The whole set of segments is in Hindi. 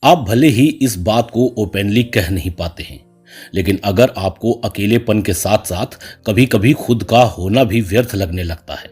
आप भले ही इस बात को ओपनली कह नहीं पाते हैं, लेकिन अगर आपको अकेलेपन के साथ साथ कभी कभी खुद का होना भी व्यर्थ लगने लगता है,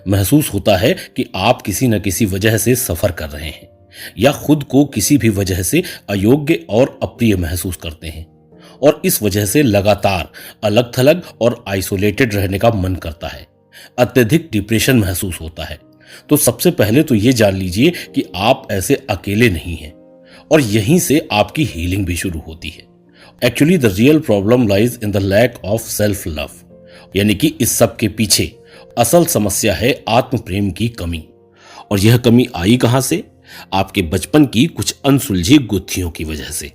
महसूस होता है कि आप किसी न किसी वजह से सफर कर रहे हैं या खुद को किसी भी वजह से अयोग्य और अप्रिय महसूस करते हैं और इस वजह से लगातार अलग थलग और आइसोलेटेड रहने का मन करता है, अत्यधिक डिप्रेशन महसूस होता है, तो सबसे पहले तो ये जान लीजिए कि आप ऐसे अकेले नहीं हैं और यहीं से आपकी हीलिंग भी शुरू होती है। Actually the real problem lies in the lack of self love, यानी कि इस सब के पीछे असल समस्या है आत्म प्रेम की कमी। और यह कमी आई कहां से? आपके बचपन की कुछ अनसुलझी गुत्थियों की वजह से।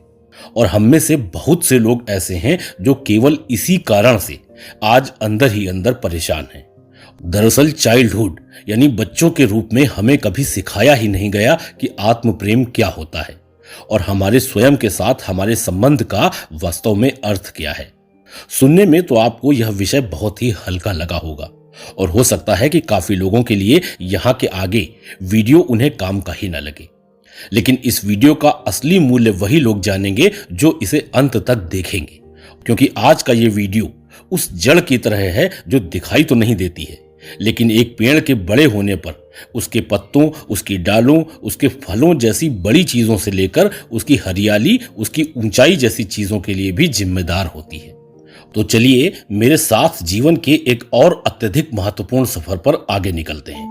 और हम में से बहुत से लोग ऐसे हैं जो केवल इसी कारण से आज अंदर ही अंदर परेशान हैं। दरअसल चाइल्डहुड यानी बच्चों के रूप में हमें कभी सिखाया ही नहीं गया कि आत्म प्रेम क्या होता है और हमारे स्वयं के साथ हमारे संबंध का वास्तव में अर्थ क्या है। सुनने में तो आपको यह विषय बहुत ही हल्का लगा होगा और हो सकता है कि काफी लोगों के लिए यहाँ के आगे वीडियो उन्हें काम का ही न लगे, लेकिन इस वीडियो का असली मूल्य वही लोग जानेंगे जो इसे अंत तक देखेंगे, क्योंकि आज का ये वीडियो उस जड़ की तरह है जो दिखाई तो नहीं देती है, लेकिन एक पेड़ के बड़े होने पर उसके पत्तों, उसकी डालों, उसके फलों जैसी बड़ी चीजों से लेकर उसकी हरियाली, उसकी ऊंचाई जैसी चीजों के लिए भी जिम्मेदार होती है। तो चलिए मेरे साथ जीवन के एक और अत्यधिक महत्वपूर्ण सफर पर आगे निकलते हैं।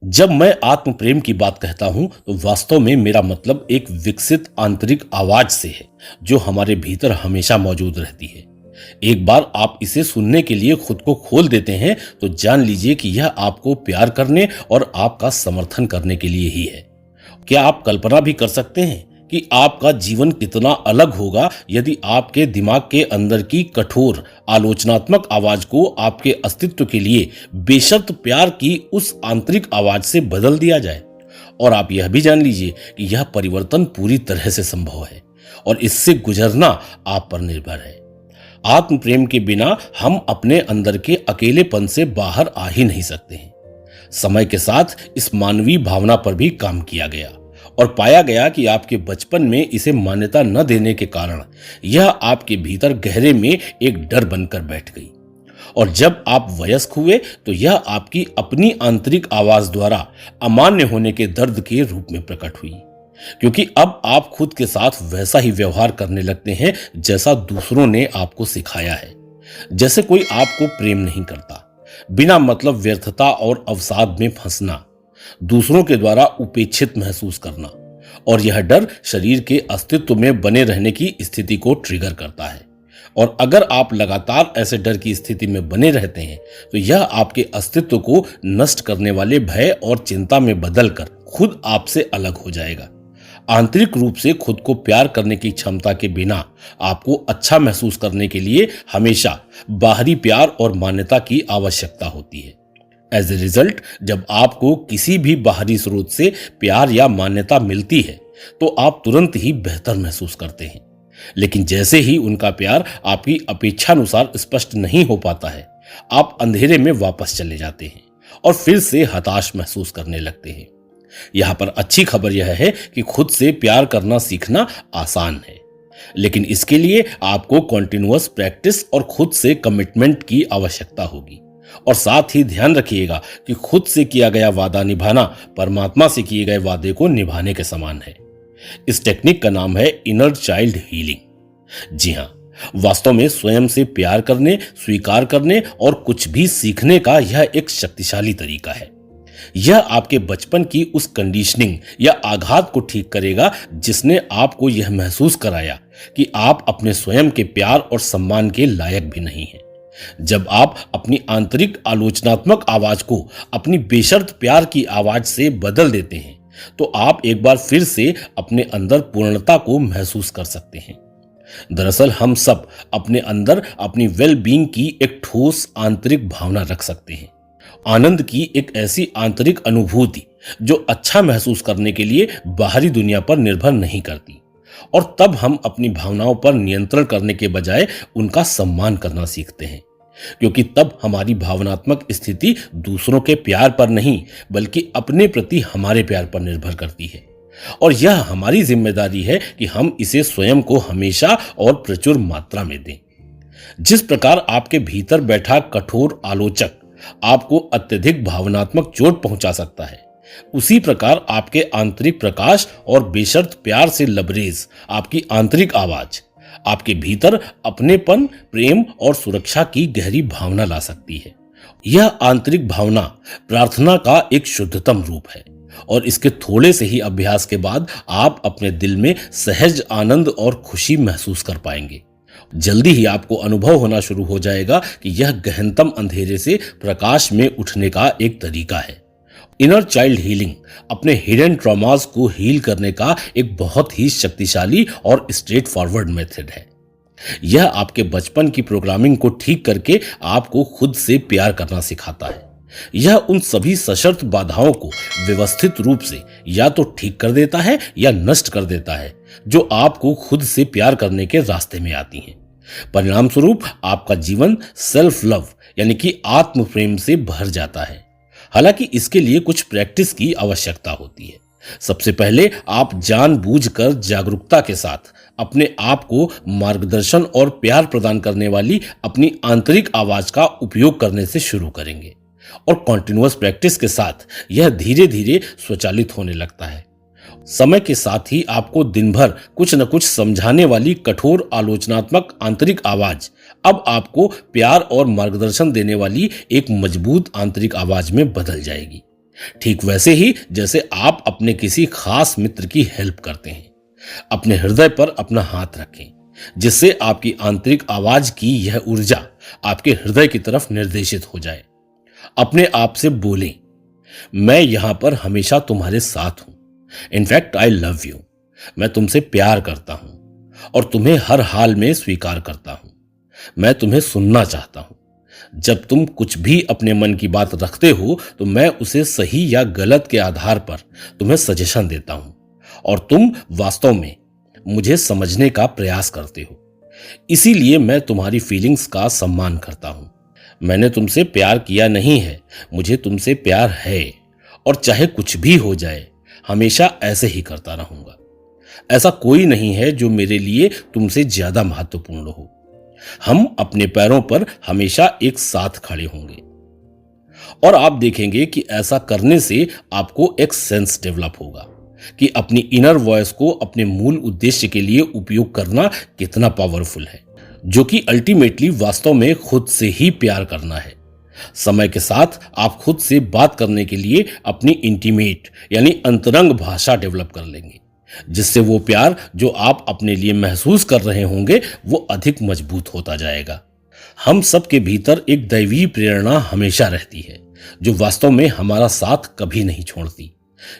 जब मैं आत्म प्रेम की बात कहता हूं तो वास्तव में मेरा मतलब एक विकसित आंतरिक आवाज से है जो हमारे भीतर हमेशा मौजूद रहती है। एक बार आप इसे सुनने के लिए खुद को खोल देते हैं तो जान लीजिए कि यह आपको प्यार करने और आपका समर्थन करने के लिए ही है। क्या आप कल्पना भी कर सकते हैं कि आपका जीवन कितना अलग होगा यदि आपके दिमाग के अंदर की कठोर आलोचनात्मक आवाज को आपके अस्तित्व के लिए बेशर्त प्यार की उस आंतरिक आवाज से बदल दिया जाए? और आप यह भी जान लीजिए कि यह परिवर्तन पूरी तरह से संभव है और इससे गुजरना आप पर निर्भर है। आत्म प्रेम के बिना हम अपने अंदर के अकेलेपन से बाहर आ ही नहीं सकते हैं। समय के साथ इस मानवीय भावना पर भी काम किया गया और पाया गया कि आपके बचपन में इसे मान्यता न देने के कारण यह आपके भीतर गहरे में एक डर बनकर बैठ गई और जब आप वयस्क हुए तो यह आपकी अपनी आंतरिक आवाज द्वारा अमान्य होने के दर्द के रूप में प्रकट हुई, क्योंकि अब आप खुद के साथ वैसा ही व्यवहार करने लगते हैं जैसा दूसरों ने आपको सिखाया है। जैसे कोई आपको प्रेम नहीं करता, बिना मतलब व्यर्थता और अवसाद में फंसना, दूसरों के द्वारा उपेक्षित महसूस करना, और यह डर शरीर के अस्तित्व में बने रहने की स्थिति को ट्रिगर करता है। और अगर आप लगातार ऐसे डर की स्थिति में बने रहते हैं तो यह आपके अस्तित्व को नष्ट करने वाले भय और चिंता में बदलकर खुद आपसे अलग हो जाएगा। आंतरिक रूप से खुद को प्यार करने की क्षमता के बिना आपको अच्छा महसूस करने के लिए हमेशा बाहरी प्यार और मान्यता की आवश्यकता होती है। एज ए रिजल्ट, जब आपको किसी भी बाहरी स्रोत से प्यार या मान्यता मिलती है तो आप तुरंत ही बेहतर महसूस करते हैं, लेकिन जैसे ही उनका प्यार आपकी अपेक्षानुसार स्पष्ट नहीं हो पाता है, आप अंधेरे में वापस चले जाते हैं और फिर से हताश महसूस करने लगते हैं। यहां पर अच्छी खबर यह है कि खुद से प्यार करना सीखना आसान है, लेकिन इसके लिए आपको कॉन्टिन्यूअस प्रैक्टिस और खुद से कमिटमेंट की आवश्यकता होगी। और साथ ही ध्यान रखिएगा कि खुद से किया गया वादा निभाना परमात्मा से किए गए वादे को निभाने के समान है। इस टेक्निक का नाम है इनर चाइल्ड हीलिंग। जी हां, वास्तव में स्वयं से प्यार करने, स्वीकार करने और कुछ भी सीखने का यह एक शक्तिशाली तरीका है। यह आपके बचपन की उस कंडीशनिंग या आघात को ठीक करेगा जिसने आपको यह महसूस कराया कि आप अपने स्वयं के प्यार और सम्मान के लायक भी नहीं हैं। जब आप अपनी आंतरिक आलोचनात्मक आवाज को अपनी बेशर्त प्यार की आवाज से बदल देते हैं तो आप एक बार फिर से अपने अंदर पूर्णता को महसूस कर सकते हैं। दरअसल हम सब अपने अंदर अपनी वेल बीइंग की एक ठोस आंतरिक भावना रख सकते हैं, आनंद की एक ऐसी आंतरिक अनुभूति जो अच्छा महसूस करने के लिए बाहरी दुनिया पर निर्भर नहीं करती, और तब हम अपनी भावनाओं पर नियंत्रण करने के बजाय उनका सम्मान करना सीखते हैं। क्योंकि तब हमारी भावनात्मक स्थिति दूसरों के प्यार पर नहीं बल्कि अपने प्रति हमारे प्यार पर निर्भर करती है। और यह हमारी जिम्मेदारी है कि हम इसे स्वयं को हमेशा और प्रचुर मात्रा में दें। जिस प्रकार आपके भीतर बैठा कठोर आलोचक आपको अत्यधिक भावनात्मक चोट पहुंचा सकता है, उसी प्रकार आपके आंतरिक प्रकाश और बेशर्त प्यार से लबरेज आपकी आंतरिक आवाज आपके भीतर अपनेपन, प्रेम और सुरक्षा की गहरी भावना ला सकती है। यह आंतरिक भावना प्रार्थना का एक शुद्धतम रूप है और इसके थोड़े से ही अभ्यास के बाद आप अपने दिल में सहज आनंद और खुशी महसूस कर पाएंगे। जल्दी ही आपको अनुभव होना शुरू हो जाएगा कि यह गहनतम अंधेरे से प्रकाश में उठने का एक तरीका है। इनर चाइल्ड हीलिंग अपने हिडन ट्रॉमास को हील करने का एक बहुत ही शक्तिशाली और स्ट्रेट फॉरवर्ड मेथड है। यह आपके बचपन की प्रोग्रामिंग को ठीक करके आपको खुद से प्यार करना सिखाता है। यह उन सभी सशर्त बाधाओं को व्यवस्थित रूप से या तो ठीक कर देता है या नष्ट कर देता है जो आपको खुद से प्यार करने के रास्ते में आती हैं। परिणाम स्वरूप आपका जीवन सेल्फ लव यानी कि आत्म प्रेम से भर जाता है। हालांकि इसके लिए कुछ प्रैक्टिस की आवश्यकता होती है। सबसे पहले आप जानबूझकर जागरूकता के साथ अपने आप को मार्गदर्शन और प्यार प्रदान करने वाली अपनी आंतरिक आवाज का उपयोग करने से शुरू करेंगे और कॉन्टिन्यूअस प्रैक्टिस के साथ यह धीरे धीरे स्वचालित होने लगता है। समय के साथ ही आपको दिन भर कुछ न कुछ समझाने वाली कठोर आलोचनात्मक आंतरिक आवाज अब आपको प्यार और मार्गदर्शन देने वाली एक मजबूत आंतरिक आवाज में बदल जाएगी। ठीक वैसे ही जैसे आप अपने किसी खास मित्र की हेल्प करते हैं। अपने हृदय पर अपना हाथ रखें जिससे आपकी आंतरिक आवाज की यह ऊर्जा आपके हृदय की तरफ निर्देशित हो जाए। अपने आप से बोलें, मैं यहां पर हमेशा तुम्हारे साथ हूं। In fact I love you. मैं तुमसे प्यार करता हूं और तुम्हें हर हाल में स्वीकार करता हूं। मैं तुम्हें सुनना चाहता हूं। जब तुम कुछ भी अपने मन की बात रखते हो तो मैं उसे सही या गलत के आधार पर तुम्हें सजेशन देता हूं और तुम वास्तव में मुझे समझने का प्रयास करते हो। इसीलिए मैं तुम्हारी फीलिंग्स का सम्मान करता हूं। मैंने तुमसे प्यार किया नहीं है, मुझे तुमसे प्यार है और चाहे कुछ भी हो जाए हमेशा ऐसे ही करता रहूंगा। ऐसा कोई नहीं है जो मेरे लिए तुमसे ज्यादा महत्वपूर्ण हो। हम अपने पैरों पर हमेशा एक साथ खड़े होंगे और आप देखेंगे कि ऐसा करने से आपको एक सेंस डेवलप होगा कि अपनी इनर वॉइस को अपने मूल उद्देश्य के लिए उपयोग करना कितना पावरफुल है, जो कि अल्टीमेटली वास्तव में खुद से ही प्यार करना है। समय के साथ आप खुद से बात करने के लिए अपनी इंटीमेट यानी अंतरंग भाषा डेवलप कर लेंगे, जिससे वो प्यार जो आप अपने लिए महसूस कर रहे होंगे वो अधिक मजबूत होता जाएगा। हम सब के भीतर एक दैवीय प्रेरणा हमेशा रहती है जो वास्तव में हमारा साथ कभी नहीं छोड़ती।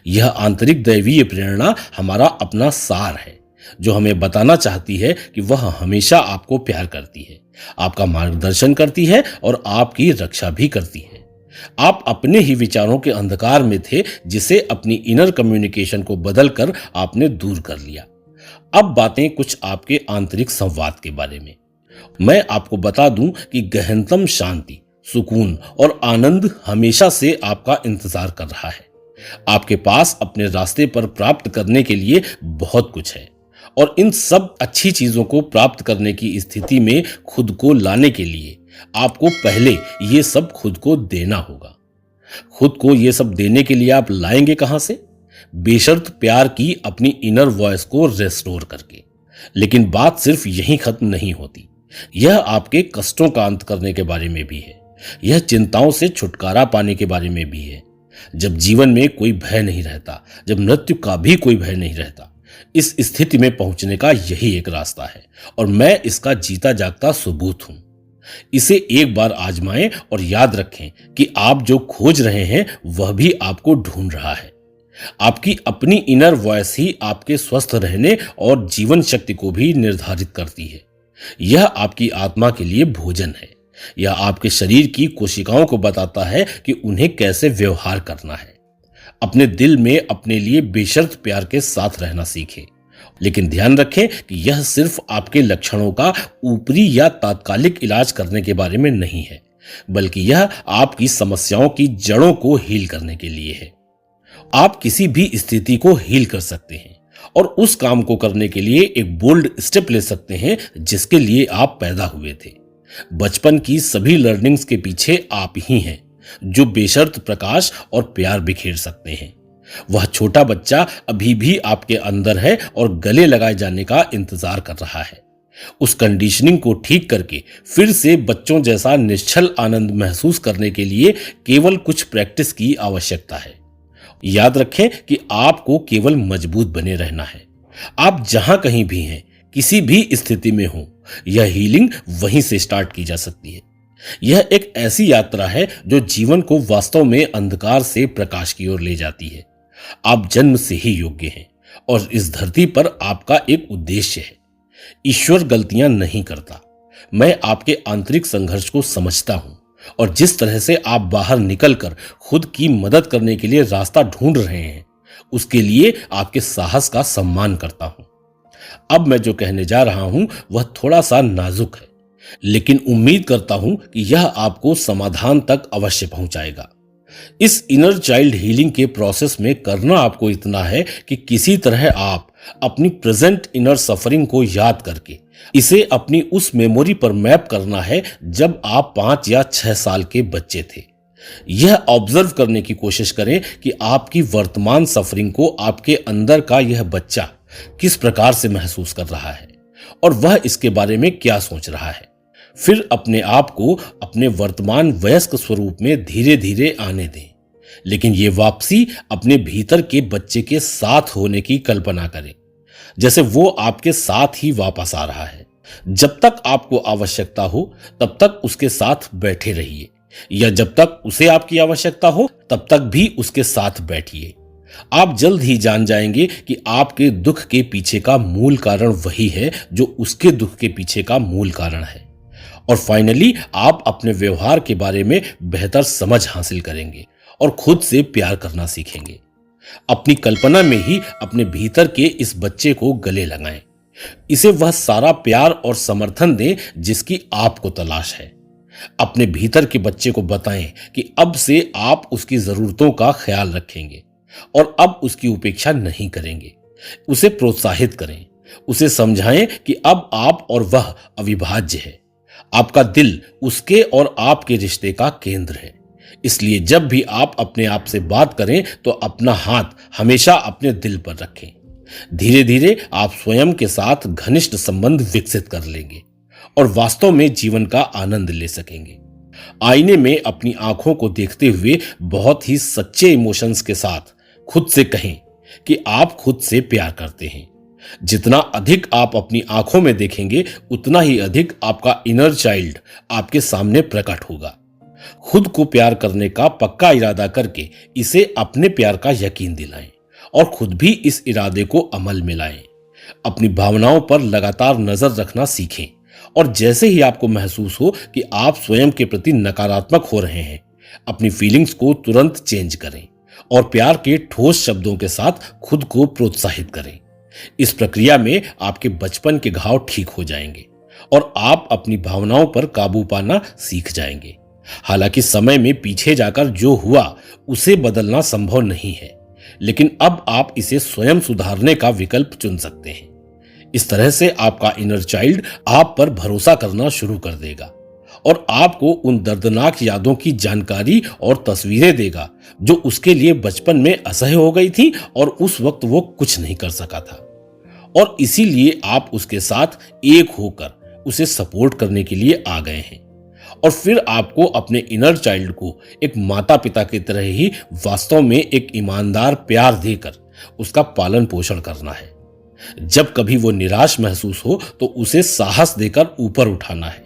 यह आंतरिक दैवीय प्रेरणा हमारा अपना सार है जो हमें बताना चाहती है कि वह हमेशा आपको प्यार करती है, आपका मार्गदर्शन करती है और आपकी रक्षा भी करती है। आप अपने ही विचारों के अंधकार में थे जिसे अपनी इनर कम्युनिकेशन को बदलकर आपने दूर कर लिया। अब बातें कुछ आपके आंतरिक संवाद के बारे में। मैं आपको बता दूं कि गहनतम शांति, सुकून और आनंद हमेशा से आपका इंतजार कर रहा है। आपके पास अपने रास्ते पर प्राप्त करने के लिए बहुत कुछ है और इन सब अच्छी चीजों को प्राप्त करने की स्थिति में खुद को लाने के लिए आपको पहले ये सब खुद को देना होगा। खुद को ये सब देने के लिए आप लाएंगे कहां से? बेशर्त प्यार की अपनी इनर वॉइस को रेस्टोर करके। लेकिन बात सिर्फ यहीं खत्म नहीं होती। यह आपके कष्टों का अंत करने के बारे में भी है। यह चिंताओं से छुटकारा पाने के बारे में भी है। जब जीवन में कोई भय नहीं रहता, जब मृत्यु का भी कोई भय नहीं रहता, इस स्थिति में पहुंचने का यही एक रास्ता है और मैं इसका जीता जागता सबूत हूं। इसे एक बार आजमाएं और याद रखें कि आप जो खोज रहे हैं वह भी आपको ढूंढ रहा है। आपकी अपनी इनर वॉइस ही आपके स्वस्थ रहने और जीवन शक्ति को भी निर्धारित करती है। यह आपकी आत्मा के लिए भोजन है। यह आपके शरीर की कोशिकाओं को बताता है कि उन्हें कैसे व्यवहार करना है। अपने दिल में अपने लिए बेशर्त प्यार के साथ रहना सीखें। लेकिन ध्यान रखें कि यह सिर्फ आपके लक्षणों का ऊपरी या तात्कालिक इलाज करने के बारे में नहीं है, बल्कि यह आपकी समस्याओं की जड़ों को हील करने के लिए है। आप किसी भी स्थिति को हील कर सकते हैं और उस काम को करने के लिए एक बोल्ड स्टेप ले सकते हैं जिसके लिए आप पैदा हुए थे। बचपन की सभी लर्निंग्स के पीछे आप ही हैं, जो बेशर्त प्रकाश और प्यार बिखेर सकते हैं। वह छोटा बच्चा अभी भी आपके अंदर है और गले लगाए जाने का इंतजार कर रहा है। उस कंडीशनिंग को ठीक करके फिर से बच्चों जैसा निश्चल आनंद महसूस करने के लिए केवल कुछ प्रैक्टिस की आवश्यकता है। याद रखें कि आपको केवल मजबूत बने रहना है। आप जहां कहीं भी हैं, किसी भी स्थिति में हो, यह हीलिंग वहीं से स्टार्ट की जा सकती है। यह एक ऐसी यात्रा है जो जीवन को वास्तव में अंधकार से प्रकाश की ओर ले जाती है। आप जन्म से ही योग्य हैं और इस धरती पर आपका एक उद्देश्य है। ईश्वर गलतियां नहीं करता। मैं आपके आंतरिक संघर्ष को समझता हूं और जिस तरह से आप बाहर निकलकर खुद की मदद करने के लिए रास्ता ढूंढ रहे हैं, उसके लिए आपके साहस का सम्मान करता हूं। अब मैं जो कहने जा रहा हूं वह थोड़ा सा नाजुक है, लेकिन उम्मीद करता हूं कि यह आपको समाधान तक अवश्य पहुंचाएगा। इस इनर चाइल्ड हीलिंग के प्रोसेस में करना आपको इतना है कि किसी तरह आप अपनी प्रेजेंट इनर सफरिंग को याद करके इसे अपनी उस मेमोरी पर मैप करना है जब आप 5 या 6 साल के बच्चे थे। यह ऑब्जर्व करने की कोशिश करें कि आपकी वर्तमान सफरिंग को आपके अंदर का यह बच्चा किस प्रकार से महसूस कर रहा है और वह इसके बारे में क्या सोच रहा है। फिर अपने आप को अपने वर्तमान वयस्क स्वरूप में धीरे धीरे आने दें, लेकिन ये वापसी अपने भीतर के बच्चे के साथ होने की कल्पना करें, जैसे वो आपके साथ ही वापस आ रहा है। जब तक आपको आवश्यकता हो तब तक उसके साथ बैठे रहिए, या जब तक उसे आपकी आवश्यकता हो तब तक भी उसके साथ बैठिए। आप जल्द ही जान जाएंगे कि आपके दुख के पीछे का मूल कारण वही है जो उसके दुख के पीछे का मूल कारण है। और फाइनली आप अपने व्यवहार के बारे में बेहतर समझ हासिल करेंगे और खुद से प्यार करना सीखेंगे। अपनी कल्पना में ही अपने भीतर के इस बच्चे को गले लगाएं। इसे वह सारा प्यार और समर्थन दें जिसकी आपको तलाश है। अपने भीतर के बच्चे को बताएं कि अब से आप उसकी जरूरतों का ख्याल रखेंगे और अब उसकी उपेक्षा नहीं करेंगे। उसे प्रोत्साहित करें, उसे समझाएं कि अब आप और वह अविभाज्य है। आपका दिल उसके और आपके रिश्ते का केंद्र है। इसलिए जब भी आप अपने आप से बात करें तो अपना हाथ हमेशा अपने दिल पर रखें। धीरे धीरे आप स्वयं के साथ घनिष्ठ संबंध विकसित कर लेंगे और वास्तव में जीवन का आनंद ले सकेंगे। आईने में अपनी आंखों को देखते हुए बहुत ही सच्चे इमोशंस के साथ खुद से कहें कि आप खुद से प्यार करते हैं। जितना अधिक आप अपनी आंखों में देखेंगे, उतना ही अधिक आपका इनर चाइल्ड आपके सामने प्रकट होगा। खुद को प्यार करने का पक्का इरादा करके इसे अपने प्यार का यकीन दिलाएं और खुद भी इस इरादे को अमल में लाएं। अपनी भावनाओं पर लगातार नजर रखना सीखें और जैसे ही आपको महसूस हो कि आप स्वयं के प्रति नकारात्मक हो रहे हैं, अपनी फीलिंग्स को तुरंत चेंज करें और प्यार के ठोस शब्दों के साथ खुद को प्रोत्साहित करें। इस प्रक्रिया में आपके बचपन के घाव ठीक हो जाएंगे और आप अपनी भावनाओं पर काबू पाना सीख जाएंगे। हालांकि समय में पीछे जाकर जो हुआ उसे बदलना संभव नहीं है, लेकिन अब आप इसे स्वयं सुधारने का विकल्प चुन सकते हैं। इस तरह से आपका इनर चाइल्ड आप पर भरोसा करना शुरू कर देगा और आपको उन दर्दनाक यादों की जानकारी और तस्वीरें देगा जो उसके लिए बचपन में असह्य हो गई थी और उस वक्त वो कुछ नहीं कर सका था। और इसीलिए आप उसके साथ एक होकर उसे सपोर्ट करने के लिए आ गए हैं। और फिर आपको अपने इनर चाइल्ड को एक माता पिता की तरह ही वास्तव में एक ईमानदार प्यार देकर उसका पालन पोषण करना है। जब कभी वो निराश महसूस हो तो उसे साहस देकर ऊपर उठाना है,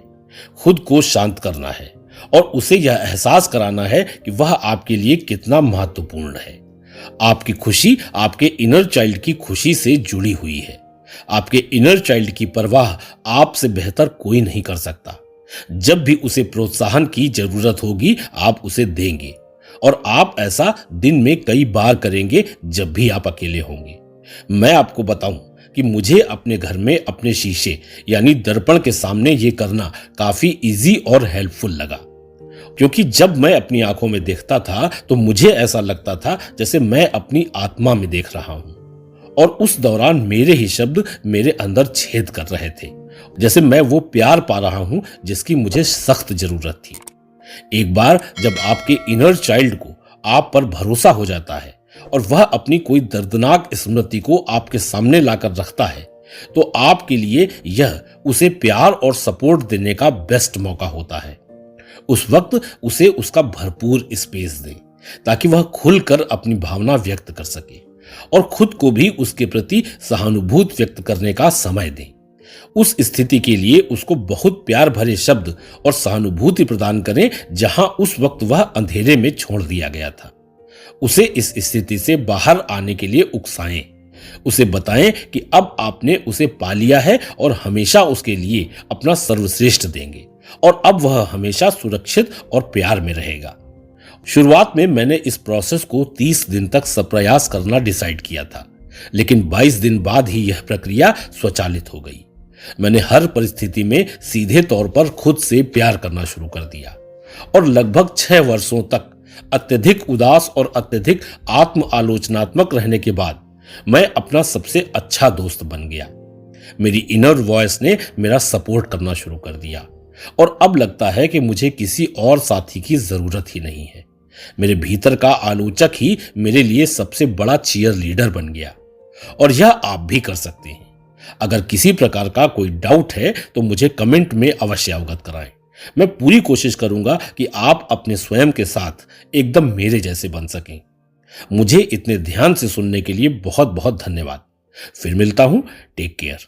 खुद को शांत करना है और उसे यह एहसास कराना है कि वह आपके लिए कितना महत्वपूर्ण है। आपकी खुशी आपके इनर चाइल्ड की खुशी से जुड़ी हुई है। आपके इनर चाइल्ड की परवाह आपसे बेहतर कोई नहीं कर सकता। जब भी उसे प्रोत्साहन की जरूरत होगी आप उसे देंगे और आप ऐसा दिन में कई बार करेंगे जब भी आप अकेले होंगे। मैं आपको बताऊं कि मुझे अपने घर में अपने शीशे यानी दर्पण के सामने ये करना काफी इजी और हेल्पफुल लगा, क्योंकि जब मैं अपनी आंखों में देखता था तो मुझे ऐसा लगता था जैसे मैं अपनी आत्मा में देख रहा हूं, और उस दौरान मेरे ही शब्द मेरे अंदर छेद कर रहे थे, जैसे मैं वो प्यार पा रहा हूं जिसकी मुझे सख्त जरूरत थी। एक बार जब आपके इनर चाइल्ड को आप पर भरोसा हो जाता है और वह अपनी कोई दर्दनाक स्मृति को आपके सामने लाकर रखता है, तो आपके लिए यह उसे प्यार और सपोर्ट देने का बेस्ट मौका होता है। उस वक्त उसे उसका भरपूर स्पेस दें ताकि वह खुलकर अपनी भावना व्यक्त कर सके और खुद को भी उसके प्रति सहानुभूति व्यक्त करने का समय दें। उस स्थिति के लिए उसको बहुत प्यार भरे शब्द और सहानुभूति प्रदान करें जहां उस वक्त वह अंधेरे में छोड़ दिया गया था। उसे इस स्थिति से बाहर आने के लिए उकसाएं। उसे बताएं कि अब आपने उसे पा लिया है और हमेशा उसके लिए अपना सर्वश्रेष्ठ देंगे, और अब वह हमेशा सुरक्षित और प्यार में रहेगा। शुरुआत में मैंने इस प्रोसेस को 30 दिन तक सप्रयास करना डिसाइड किया था, लेकिन 22 दिन बाद ही यह प्रक्रिया स्वचालित हो गई। मैंने हर परिस्थिति में सीधे तौर पर खुद से प्यार करना शुरू कर दिया, और लगभग 6 वर्षों तक अत्यधिक उदास और अत्यधिक आत्म आलोचनात्मक रहने के बाद मैं अपना सबसे अच्छा दोस्त बन गया। मेरी इनर वॉइस ने मेरा सपोर्ट करना शुरू कर दिया, और अब लगता है कि मुझे किसी और साथी की जरूरत ही नहीं है। मेरे भीतर का आलोचक ही मेरे लिए सबसे बड़ा चीयर लीडर बन गया, और यह आप भी कर सकते हैं। अगर किसी प्रकार का कोई डाउट है तो मुझे कमेंट में अवश्य अवगत कराएं। मैं पूरी कोशिश करूंगा कि आप अपने स्वयं के साथ एकदम मेरे जैसे बन सकें। मुझे इतने ध्यान से सुनने के लिए बहुत बहुत धन्यवाद। फिर मिलता हूं। Take care.